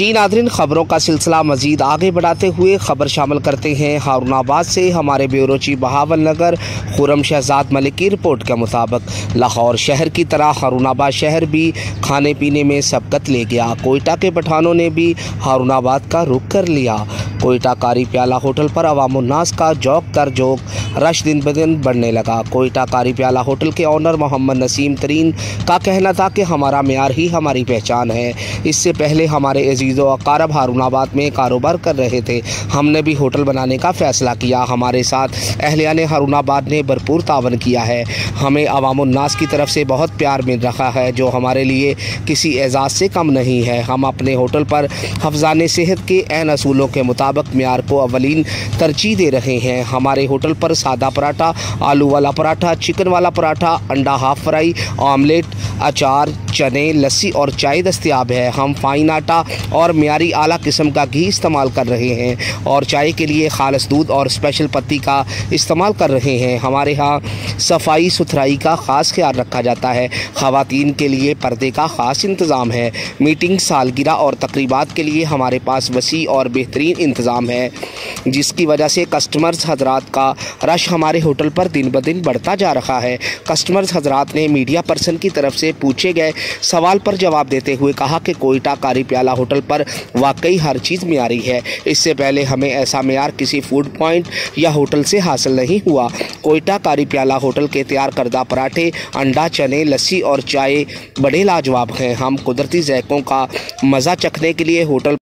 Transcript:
जी नाज़रीन, खबरों का सिलसिला मजीद आगे बढ़ाते हुए खबर शामिल करते हैं हारूनाबाद से। हमारे ब्यूरो चीफ बहावल नगर खुर्रम शहजाद मलिक की रिपोर्ट के मुताबिक लाहौर शहर की तरह हारूनाबाद शहर भी खाने पीने में सबकत ले गया। कोयटा के पठानों ने भी हारूनाबाद का रुख कर लिया। कोयटा कारी प्याला होटल पर अवामुन्नास का जौक दर जौक रश दिन ब दिन बढ़ने लगा। कोयटा कारी प्याला होटल के ऑनर मोहम्मद नसीम तरीन का कहना था कि हमारा मेयार ही हमारी पहचान है। इससे पहले हमारे अजीज़ो अकारब हारूनाबाद में कारोबार कर रहे थे। हमने भी होटल बनाने का फ़ैसला किया। हमारे साथ अहलियाने हारूनाबाद ने भरपूर तावन किया है। हमें अवामुन्नास की तरफ से बहुत प्यार मिल रहा है, जो हमारे लिए किसी एजाज़ से कम नहीं है। हम अपने होटल पर हफ्ज़ाने सेहत के ऐन असूलों के मुताबिक मेयार को अवलीन तरजीह दे रहे हैं। हमारे होटल पर सादा पराठा, आलू वाला पराठा, चिकन वाला पराठा, अंडा हाफ फ्राई, ऑमलेट, अचार, चने, लस्सी और चाय दस्तयाब है। हम फ़ाइन आटा और मियारी आला किस्म का घी इस्तेमाल कर रहे हैं और चाय के लिए खालिस दूध और स्पेशल पत्ती का इस्तेमाल कर रहे हैं। हमारे यहाँ सफाई सुथराई का ख़ास ख्याल रखा जाता है। ख़वातीन के लिए पर्दे का ख़ास इंतज़ाम है। मीटिंग, सालगिरह और तकरीबात के लिए हमारे पास वसी और बेहतरीन इंतज़ाम है, जिसकी वजह से कस्टमर्स हजरात का रश हमारे होटल पर दिन ब दिन बढ़ता जा रहा है। कस्टमर्स हजरात ने मीडिया पर्सन की तरफ से पूछे गए सवाल पर जवाब देते हुए कहा कि कोयटा कारी प्याला होटल पर वाकई हर चीज़ मियारी है। इससे पहले हमें ऐसा मियार किसी फूड पॉइंट या होटल से हासिल नहीं हुआ। कोयटा कारी प्याला होटल के तैयार करदा पराठे, अंडा, चने, लस्सी और चाय बड़े लाजवाब हैं। हम कुदरती ज़ायक़ों का मज़ा चखने के लिए होटल